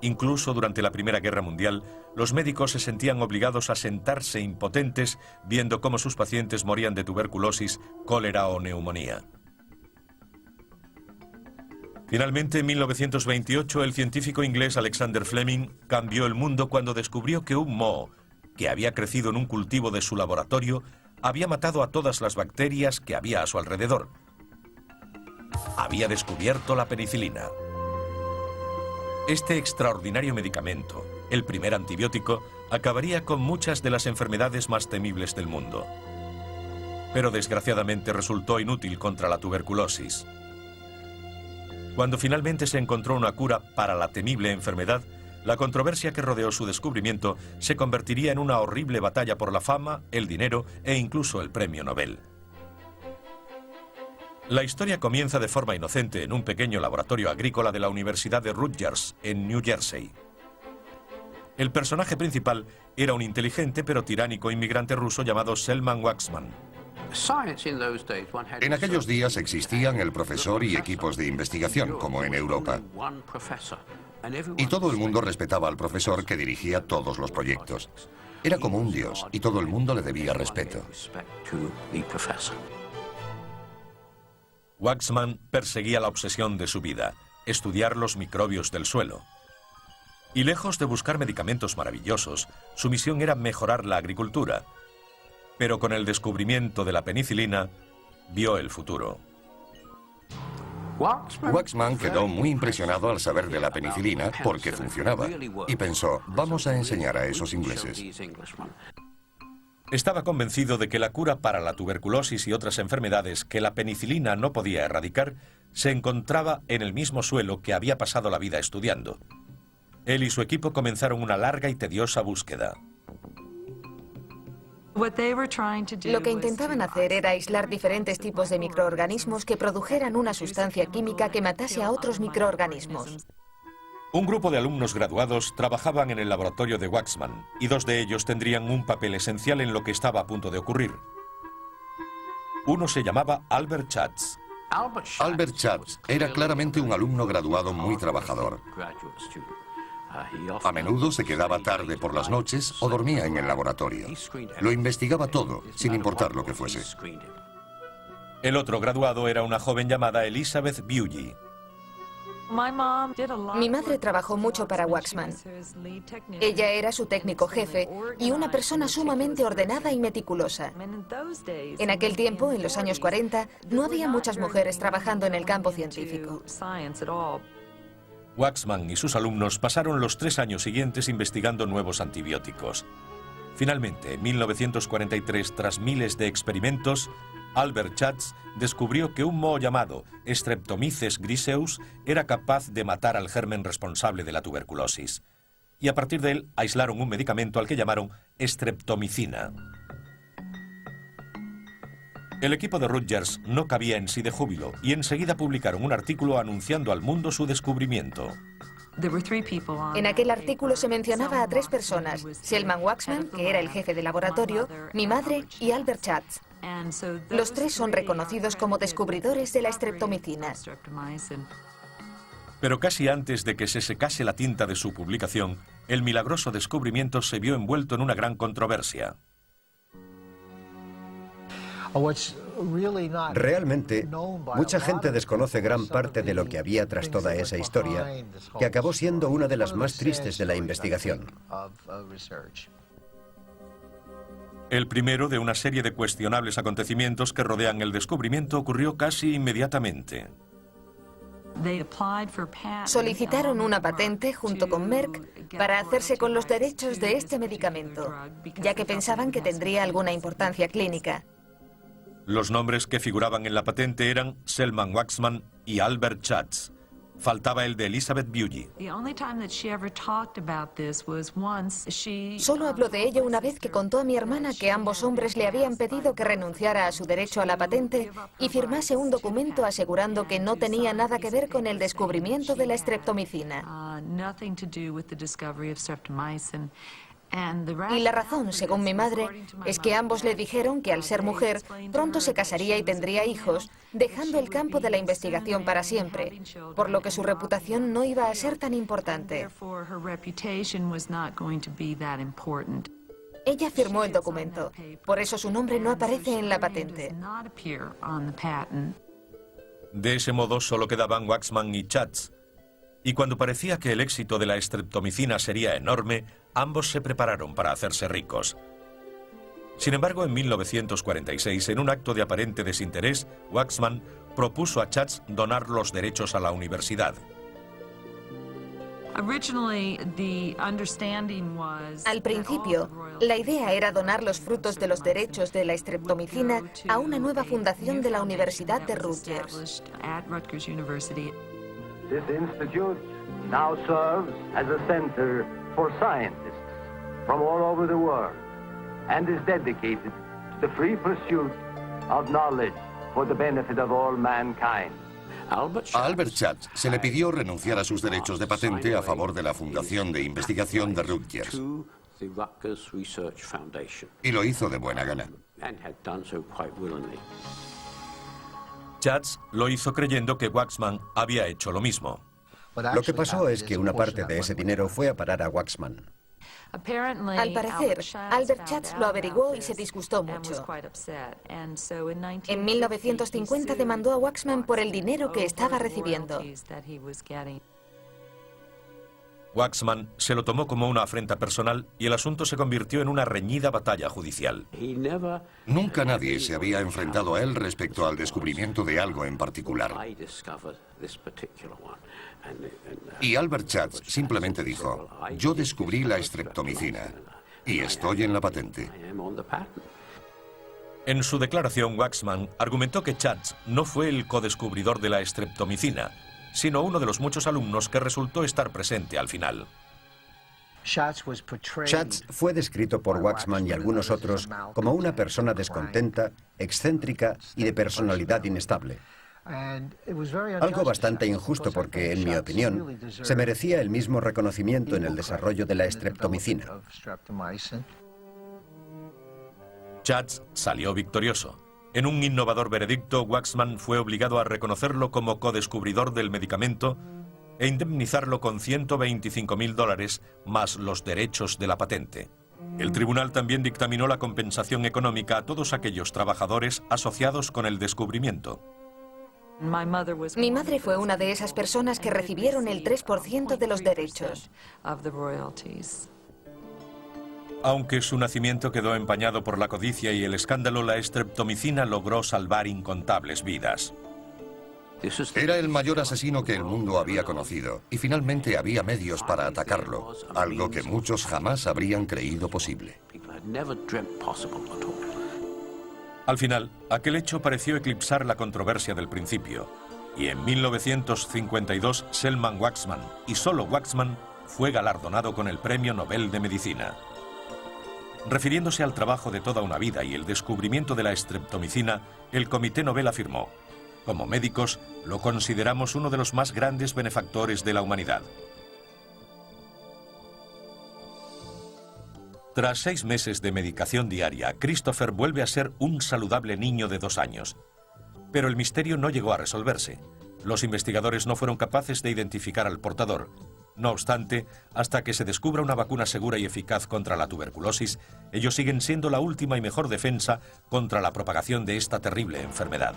Incluso durante la Primera Guerra Mundial, los médicos se sentían obligados a sentarse impotentes viendo cómo sus pacientes morían de tuberculosis, cólera o neumonía. Finalmente, en 1928, el científico inglés Alexander Fleming cambió el mundo cuando descubrió que un moho, que había crecido en un cultivo de su laboratorio, había matado a todas las bacterias que había a su alrededor. Había descubierto la penicilina. Este extraordinario medicamento, el primer antibiótico, acabaría con muchas de las enfermedades más temibles del mundo. Pero desgraciadamente resultó inútil contra la tuberculosis. Cuando finalmente se encontró una cura para la temible enfermedad, la controversia que rodeó su descubrimiento se convertiría en una horrible batalla por la fama, el dinero e incluso el premio Nobel. La historia comienza de forma inocente en un pequeño laboratorio agrícola de la Universidad de Rutgers, en New Jersey. El personaje principal era un inteligente pero tiránico inmigrante ruso llamado Selman Waksman. En aquellos días existían el profesor y equipos de investigación, como en Europa. Y todo el mundo respetaba al profesor que dirigía todos los proyectos. Era como un dios y todo el mundo le debía respeto. Waksman perseguía la obsesión de su vida, estudiar los microbios del suelo. Y lejos de buscar medicamentos maravillosos, su misión era mejorar la agricultura. Pero con el descubrimiento de la penicilina, vio el futuro. Waksman quedó muy impresionado al saber de la penicilina porque funcionaba y pensó, vamos a enseñar a esos ingleses. Estaba convencido de que la cura para la tuberculosis y otras enfermedades que la penicilina no podía erradicar se encontraba en el mismo suelo que había pasado la vida estudiando. Él y su equipo comenzaron una larga y tediosa búsqueda. Lo que intentaban hacer era aislar diferentes tipos de microorganismos que produjeran una sustancia química que matase a otros microorganismos. Un grupo de alumnos graduados trabajaban en el laboratorio de Waksman y dos de ellos tendrían un papel esencial en lo que estaba a punto de ocurrir. Uno se llamaba Albert Schatz. Albert Schatz era claramente un alumno graduado muy trabajador. A menudo se quedaba tarde por las noches o dormía en el laboratorio. Lo investigaba todo, sin importar lo que fuese. El otro graduado era una joven llamada Elizabeth Bewley. Mi madre trabajó mucho para Waksman. Ella era su técnico jefe y una persona sumamente ordenada y meticulosa. En aquel tiempo, en los años 40, no había muchas mujeres trabajando en el campo científico. Waksman y sus alumnos pasaron los 3 años siguientes investigando nuevos antibióticos. Finalmente, en 1943, tras miles de experimentos, Albert Schatz descubrió que un moho llamado Streptomyces griseus era capaz de matar al germen responsable de la tuberculosis. Y a partir de él aislaron un medicamento al que llamaron streptomicina. El equipo de Rutgers no cabía en sí de júbilo y enseguida publicaron un artículo anunciando al mundo su descubrimiento. En aquel artículo se mencionaba a 3 personas, Selman Waksman, que era el jefe de laboratorio, mi madre y Albert Schatz. Los 3 son reconocidos como descubridores de la streptomicina. Pero casi antes de que se secase la tinta de su publicación, el milagroso descubrimiento se vio envuelto en una gran controversia. Realmente, mucha gente desconoce gran parte de lo que había tras toda esa historia, que acabó siendo una de las más tristes de la investigación. El primero de una serie de cuestionables acontecimientos que rodean el descubrimiento ocurrió casi inmediatamente. Solicitaron una patente junto con Merck para hacerse con los derechos de este medicamento, ya que pensaban que tendría alguna importancia clínica. Los nombres que figuraban en la patente eran Selman Waksman y Albert Schatz. Faltaba el de Elizabeth Bewley. Solo habló de ello una vez que contó a mi hermana que ambos hombres le habían pedido que renunciara a su derecho a la patente y firmase un documento asegurando que no tenía nada que ver con el descubrimiento de la streptomicina. Y la razón, según mi madre, es que ambos le dijeron que al ser mujer, pronto se casaría y tendría hijos, dejando el campo de la investigación para siempre, por lo que su reputación no iba a ser tan importante. Ella firmó el documento, por eso su nombre no aparece en la patente. De ese modo solo quedaban Waxman y Schatz. Y cuando parecía que el éxito de la estreptomicina sería enorme, ambos se prepararon para hacerse ricos. Sin embargo, en 1946, en un acto de aparente desinterés, Waxman propuso a Schatz donar los derechos a la universidad. Al principio, la idea era donar los frutos de los derechos de la estreptomicina a una nueva fundación de la Universidad de Rutgers. This institute now serves as a center for scientists from all over the world and is dedicated to the free pursuit of knowledge for the benefit of all mankind. A Albert Schatz se le pidió renunciar a sus derechos de patente a favor de la Fundación de Investigación de Rutgers. Y lo hizo de buena gana. Schatz lo hizo creyendo que Waxman había hecho lo mismo. Lo que pasó es que una parte de ese dinero fue a parar a Waxman. Al parecer, Albert Schatz lo averiguó y se disgustó mucho. En 1950 demandó a Waxman por el dinero que estaba recibiendo. Waxman se lo tomó como una afrenta personal y el asunto se convirtió en una reñida batalla judicial. Nunca nadie se había enfrentado a él respecto al descubrimiento de algo en particular. Y Albert Schatz simplemente dijo: yo descubrí la estreptomicina y estoy en la patente. En su declaración, Waxman argumentó que Schatz no fue el codescubridor de la estreptomicina, sino uno de los muchos alumnos que resultó estar presente al final. Schatz fue descrito por Waxman y algunos otros como una persona descontenta, excéntrica y de personalidad inestable. Algo bastante injusto porque, en mi opinión, se merecía el mismo reconocimiento en el desarrollo de la estreptomicina. Schatz salió victorioso. En un innovador veredicto, Waxman fue obligado a reconocerlo como codescubridor del medicamento e indemnizarlo con $125.000 más los derechos de la patente. El tribunal también dictaminó la compensación económica a todos aquellos trabajadores asociados con el descubrimiento. Mi madre fue una de esas personas que recibieron el 3% de los derechos. Aunque su nacimiento quedó empañado por la codicia y el escándalo, la estreptomicina logró salvar incontables vidas. Era el mayor asesino que el mundo había conocido y finalmente había medios para atacarlo, algo que muchos jamás habrían creído posible. Al final, aquel hecho pareció eclipsar la controversia del principio, y en 1952 Selman Waxman, y solo Waxman, fue galardonado con el Premio Nobel de Medicina. Refiriéndose al trabajo de toda una vida y el descubrimiento de la estreptomicina, el Comité Nobel afirmó: como médicos, lo consideramos uno de los más grandes benefactores de la humanidad. Tras 6 meses de medicación diaria, Christopher vuelve a ser un saludable niño de 2 años. Pero el misterio no llegó a resolverse. Los investigadores no fueron capaces de identificar al portador. No obstante, hasta que se descubra una vacuna segura y eficaz contra la tuberculosis, ellos siguen siendo la última y mejor defensa contra la propagación de esta terrible enfermedad.